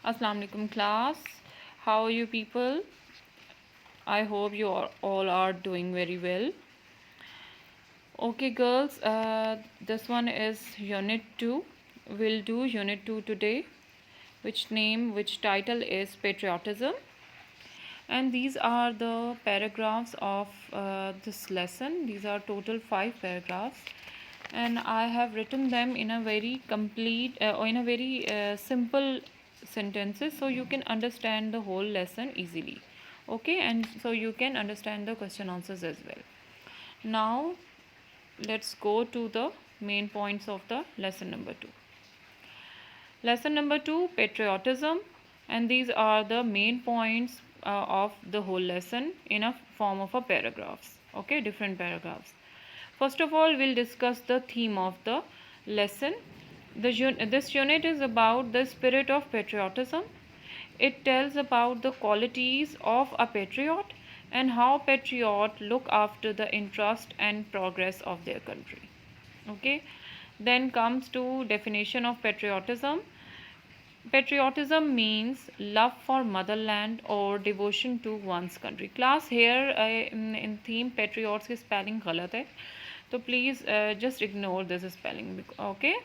Assalamu alaikum class. How are you people? I hope you all are doing very well. Okay girls, this one is unit 2. We'll do unit 2 today, which title is patriotism. And these are the paragraphs of this lesson. These are total 5 paragraphs, and I have written them in a very complete or in a very simple sentences, so you can understand the whole lesson easily. Okay, and so you can understand the question answers as well. Now let's go to the main points of the lesson number 2. Lesson number 2, patriotism, and these are the main points of the whole lesson in a form of a paragraphs. Okay, different paragraphs. First of all, we'll discuss the theme of the lesson. This unit is about the spirit of patriotism. It tells about the qualities of a patriot and how patriots look after the interest and progress of their country. Okay, then comes to definition of patriotism. Patriotism means love for motherland or devotion to one's country. Class, here in theme patriots की spelling गलत है, तो please just ignore this spelling. Okay.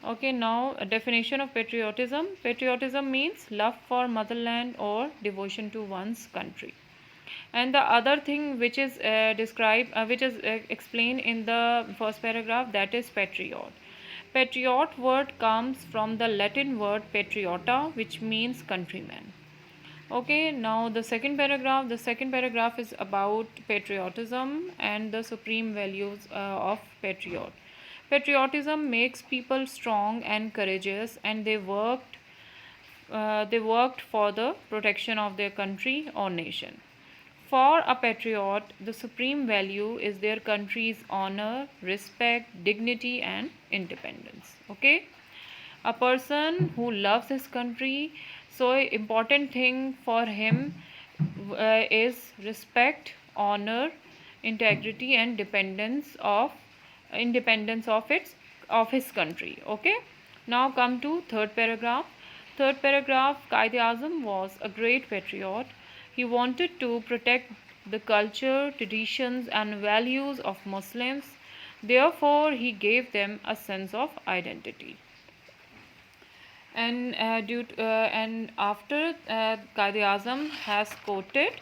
Okay, now a definition of patriotism. Patriotism means love for motherland or devotion to one's country. And the other thing which is explained in the first paragraph, that is patriot. Patriot word comes from the Latin word patriota, which means countryman. Okay, now the second paragraph. The second paragraph is about patriotism and the supreme values of patriot. Patriotism makes people strong and courageous, and they worked for the protection of their country or nation. For a patriot, the supreme value is their country's honor, respect, dignity, and independence. Okay, a person who loves his country, so important thing for him is respect, honor, integrity, and independence of his country. Okay, now come to third paragraph. Third paragraph, Qaid-e-Azam was a great patriot. He wanted to protect the culture, traditions, and values of Muslims. Therefore, he gave them a sense of identity. And after Qaid-e-Azam has quoted,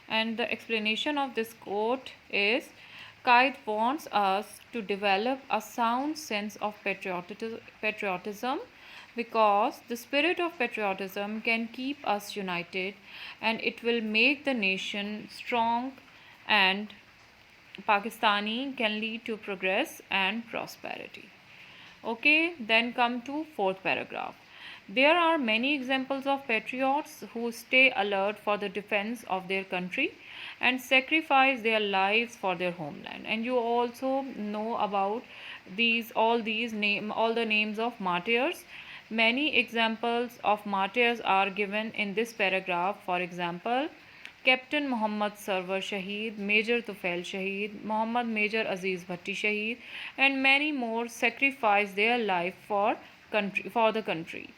and the explanation of this quote is, Qaid wants us to develop a sound sense of patriotism, because the spirit of patriotism can keep us united, and it will make the nation strong, and Pakistani can lead to progress and prosperity. Okay, then come to fourth paragraph. There are many examples of patriots who stay alert for the defense of their country and sacrifice their lives for their homeland. And you also know about all the names of martyrs. Many examples of martyrs are given in this paragraph. For example, Captain Muhammad Sarwar Shaheed, Major Tufail Shaheed, Muhammad Major Aziz Bhatti Shaheed, and many more sacrificed their life for the country.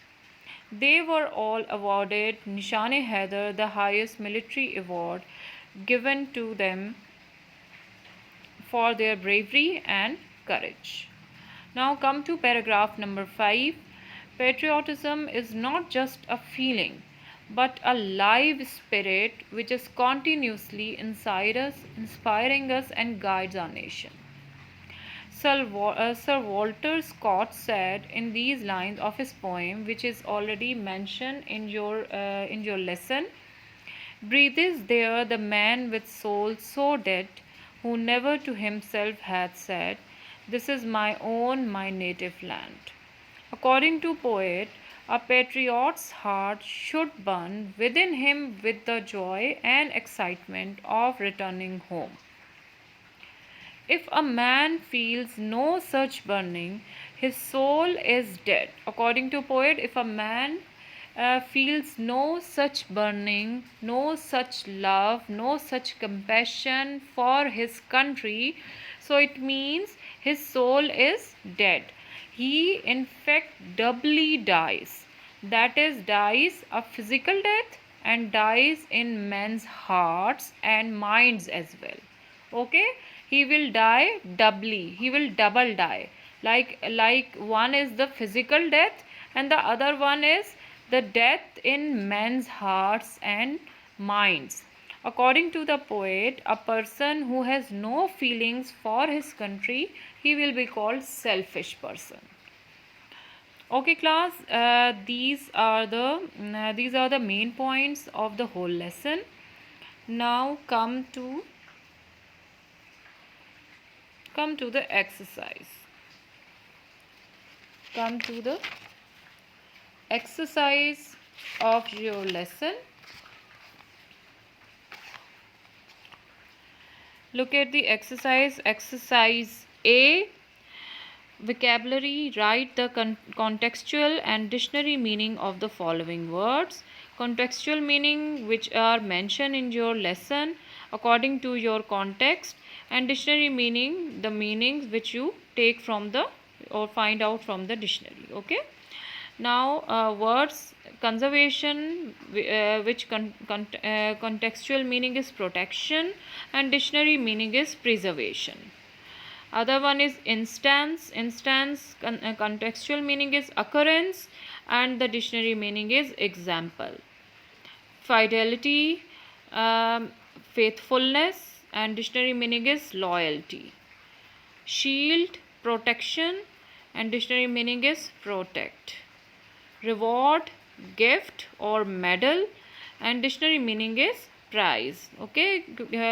They were all awarded Nishan-e-Haider, the highest military award given to them for their bravery and courage. Now come to paragraph number 5. Patriotism is not just a feeling, but a live spirit which is continuously inside us, inspiring us and guides our nation. Sir Walter Scott said in these lines of his poem, which is already mentioned in your lesson, "Breathes there the man with soul so dead, who never to himself hath said, This is my own, my native land." According to poet, a patriot's heart should burn within him with the joy and excitement of returning home. If a man feels no such burning, his soul is dead. According to poet, if a man feels no such burning, no such love, no such compassion for his country, so it means his soul is dead. He in fact doubly dies. that is dies a physical death and dies in men's hearts and minds as well. Okay, he will die doubly, he will double die. Like one is the physical death and the other one is the death in men's hearts and minds. According to the poet, a person who has no feelings for his country, he will be called selfish person. Okay class, these are the main points of the whole lesson. Now come to the exercise. Come to the exercise of your lesson. Look at the exercise. Exercise A. Vocabulary. Write the contextual and dictionary meaning of the following words. Contextual meaning which are mentioned in your lesson according to your context, and dictionary meaning the meanings which you take from the or find out from the dictionary. Okay. Now words. Conservation, which contextual meaning is protection and dictionary meaning is preservation. Other one is instance. Contextual meaning is occurrence and the dictionary meaning is example. Fidelity, faithfulness and dictionary meaning is loyalty. Shield, protection and dictionary meaning is protect. Reward, gift or medal and dictionary meaning is prize. Okay,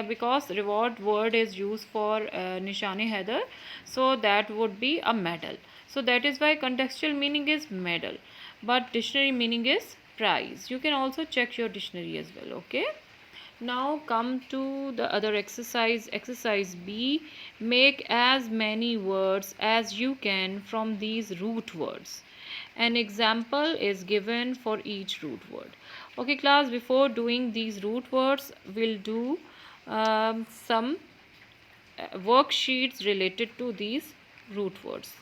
because reward word is used for nishane Haider, so that would be a medal. So that is why contextual meaning is medal, but dictionary meaning is prize. You can also check your dictionary as well. Okay. Now come to the other exercise. Exercise B. Make as many words as you can from these root words. An example is given for each root word. Okay class, before doing these root words, we'll do some worksheets related to these root words.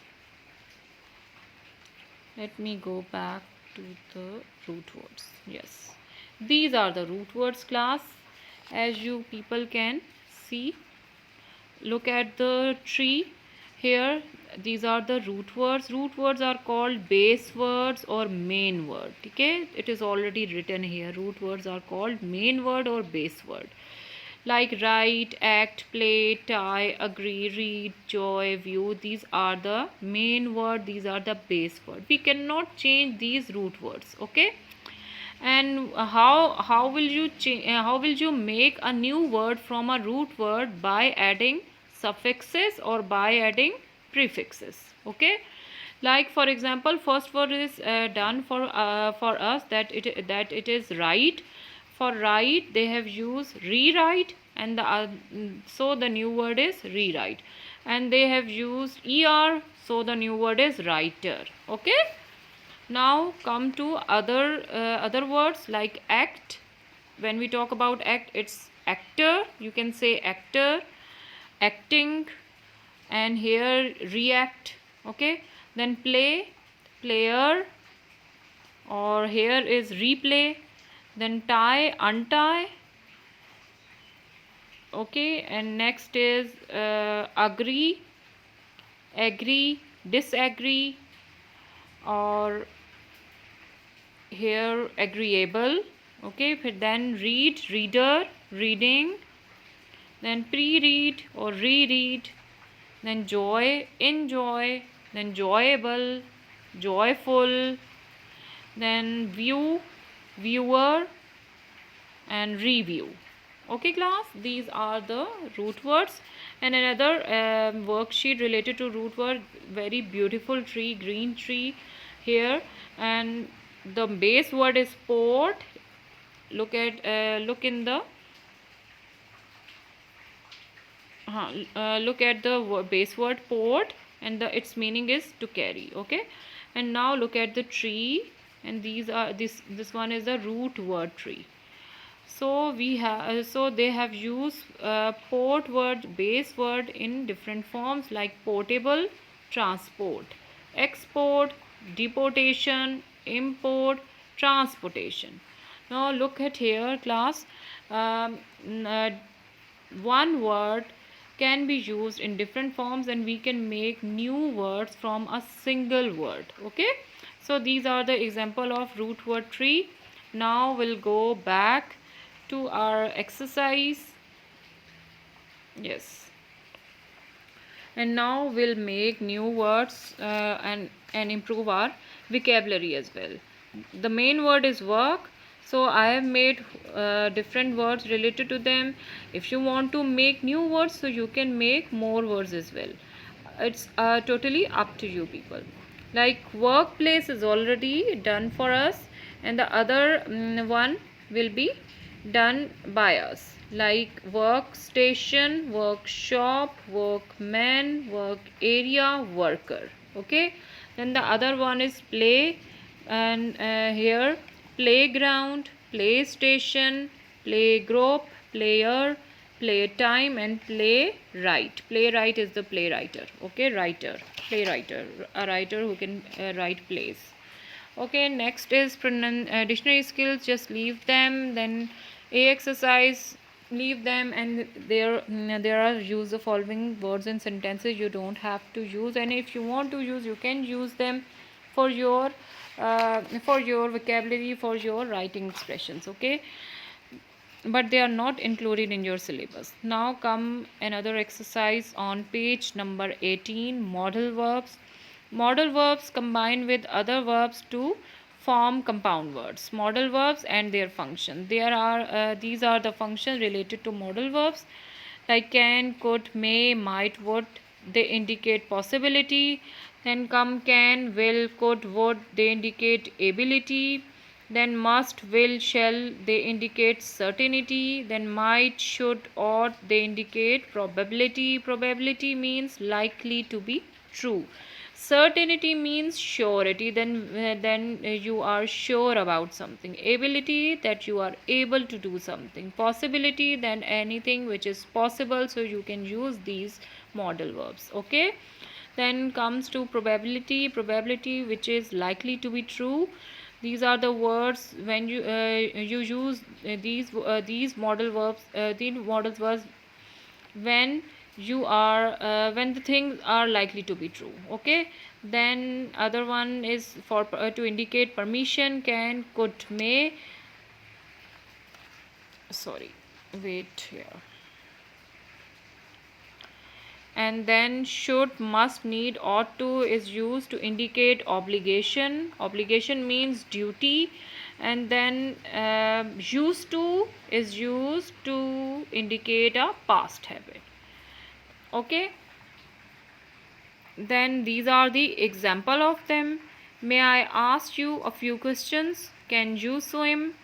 Let me go back to the root words. Yes, these are the root words class. As you people can see, look at the tree here. These are the root words. Root words are called base words or main word. Okay, it is already written here. Root words are called main word or base word. Like write, act, play, tie, agree, read, joy, view. These are the main word. These are the base word. We cannot change these root words. Okay. And how will you make a new word from a root word? By adding suffixes or by adding prefixes. Okay, like for example, first word is done for us, that it is write. For write they have used rewrite, and so the new word is rewrite, and they have used er, so the new word is writer. Okay. Now come to other words like act. When we talk about act, it's actor. You can say actor, acting, and here react. Okay. Then play, player, or here is replay. Then tie, untie. Okay. And next is agree, agree, disagree, or here agreeable. Okay. Then read, reader, reading. Then pre-read or reread. Then joy, enjoy. Then joyable, joyful. Then view, viewer, and review. Okay class, these are the root words. And another worksheet related to root word, very beautiful tree, green tree here, and the base word is port. Look in the look at the base word port, and its meaning is to carry. Okay. And now look at the tree, and this one is the root word tree. So they have used port word, base word in different forms like portable, transport, export, deportation, import, transportation. Now look at here class. Um, n- uh, One word can be used in different forms and we can make new words from a single word. Okay, so these are the example of root word tree. Now we'll go back to our exercise. Yes, and now we'll make new words and improve our vocabulary as well. The main word is work, so I have made different words related to them. If you want to make new words, so you can make more words as well. It's totally up to you people. Like workplace is already done for us, and the other one will be done by us, like workstation, workshop, workman, work area, worker. Okay, then the other one is play, and here playground, playstation, playgroup, player, playtime, and playwright. Playwright is the playwriter. Okay, writer, playwriter, a writer who can write plays. Okay, next is dictionary skills. Just leave them. Then a exercise, leave them, and there are use the following words and sentences. You don't have to use, and if you want to use, you can use them for your vocabulary, for your writing expressions. Okay, but they are not included in your syllabus. Now come another exercise on page number 18, modal verbs. Modal verbs combine with other verbs to form compound words. Modal verbs and their function. These are the functions related to modal verbs, like can, could, may, might, would. They indicate possibility. Then come can, will, could, would. They indicate ability. Then must, will, shall. They indicate certainty. Then might, should, ought. They indicate probability. Probability means likely to be true. Certainty means surety. Then you are sure about something. Ability, that you are able to do something. Possibility, then anything which is possible, so you can use these modal verbs. Okay, then comes to probability. Probability, which is likely to be true. These are the words when you use these modal verbs, these modal verbs when you are when the things are likely to be true. Okay, then other one is for to indicate permission, can, could, may. Sorry, wait here. And then should, must, need, ought to is used to indicate obligation. Obligation means duty. And then used to is used to indicate a past habit. Okay, then these are the example of them. May I ask you a few questions? Can you swim?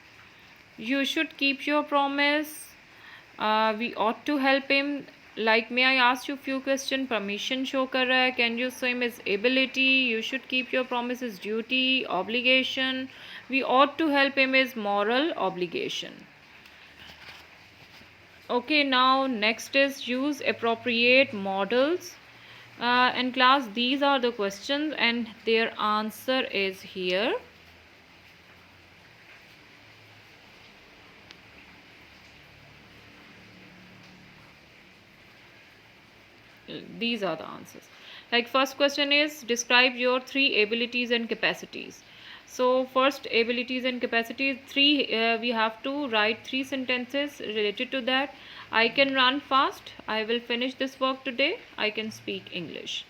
You should keep your promise. We ought to help him. Like, may I ask you few questions? Permission show कर रहा है. Can you swim is ability. You should keep your promise is duty, obligation. We ought to help him is moral obligation. Okay, now next is use appropriate models. And class, these are the questions and their answer is here. These are the answers. Like, first question is describe your three abilities and capacities. So first, abilities and capacities, we have to write three sentences related to that. I can run fast. I will finish this work today. I can speak English.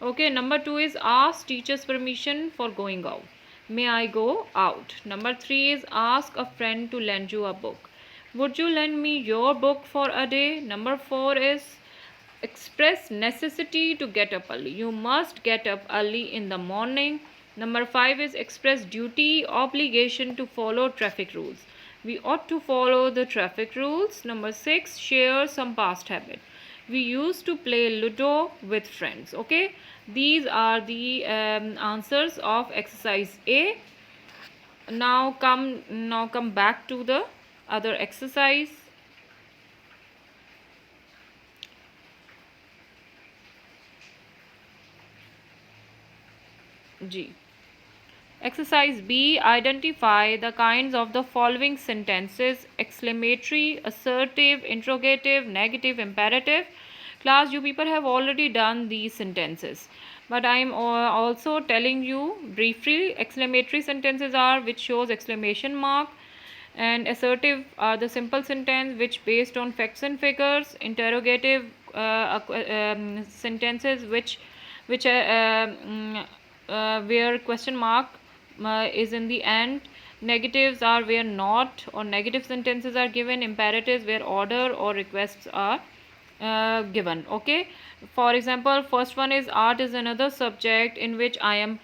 Okay, number 2 is ask teacher's permission for going out. May I go out? Number 3 is ask a friend to lend you a book. Would you lend me your book for a day? Number 4 is express necessity to get up early. You must get up early in the morning. Number 5 is express duty, obligation to follow traffic rules. We ought to follow the traffic rules. Number 6, share some past habit. We used to play Ludo with friends. Okay, these are the answers of exercise A. Now come back to the other exercise. G. Exercise B. Identify the kinds of the following sentences: exclamatory, assertive, interrogative, negative, imperative. Class, you people have already done these sentences, but I am also telling you briefly. Exclamatory sentences are which shows exclamation mark, and assertive are the simple sentence which based on facts and figures. Interrogative sentences which where question mark is in the end. Negatives are where not or negative sentences are given. Imperatives where order or requests are given. Okay, for example, first one is art is another subject in which I am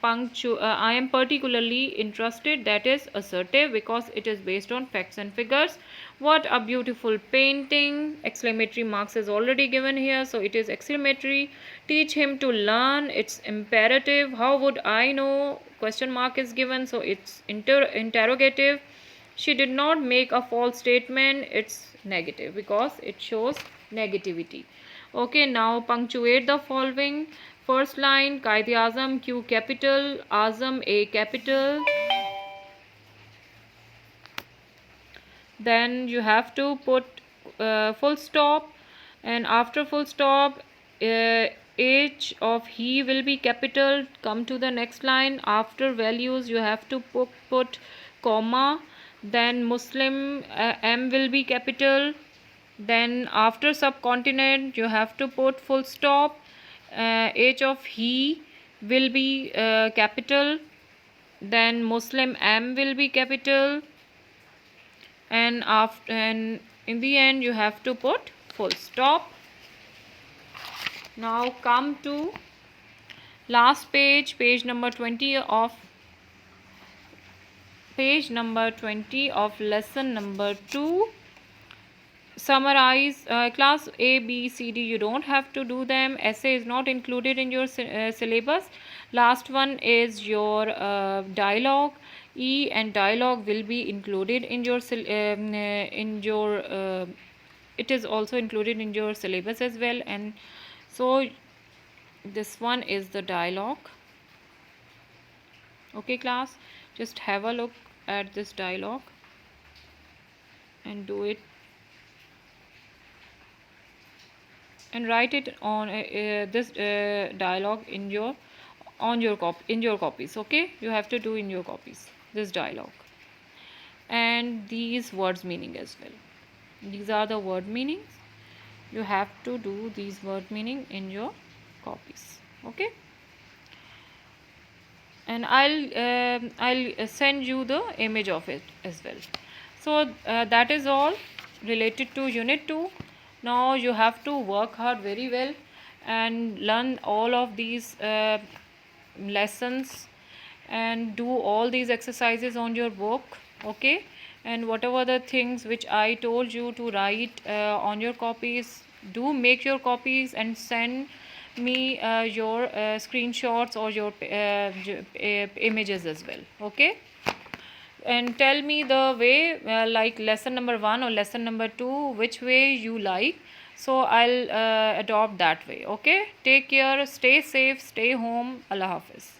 particularly interested. That is assertive because it is based on facts and figures. What a beautiful painting! Exclamatory marks is already given here, so it is exclamatory. Teach him to learn, it's imperative. How would I know? Question mark is given, so it's interrogative. She did not make a false statement, it's negative because it shows negativity. Okay, now punctuate the following. First line, Qaid Azam Q capital, Azam A capital. Then you have to put full stop, and after full stop, age of he will be capital. Come to the next line. After values, you have to put comma. Then Muslim M will be capital. Then after subcontinent, you have to put full stop. Age of he will be capital. Then Muslim M will be capital, and in the end you have to put full stop. Now come to last page, page number 20 of lesson number 2. Summarize. Class A, B, C, D, you don't have to do them. Essay is not included in your syllabus. Last one is your dialogue. E and dialogue will be included in your it is also included in your syllabus as well. And so this one is the dialogue. Okay class, just have a look at this dialogue and do it and write it on this dialogue in your copies. Okay, you have to do in your copies this dialogue and these words meaning as well. These are the word meanings. You have to do these word meaning in your copies. Okay, and I'll send you the image of it as well. So that is all related to unit 2. Now you have to work hard very well and learn all of these lessons and do all these exercises on your book. Okay, and whatever the things which I told you to write on your copies, do make your copies and send me your screenshots or your images as well. Okay, and tell me the way like lesson number 1 or lesson number 2, which way you like, so I'll adopt that way. Okay, take care, stay safe, stay home. Allah Hafiz.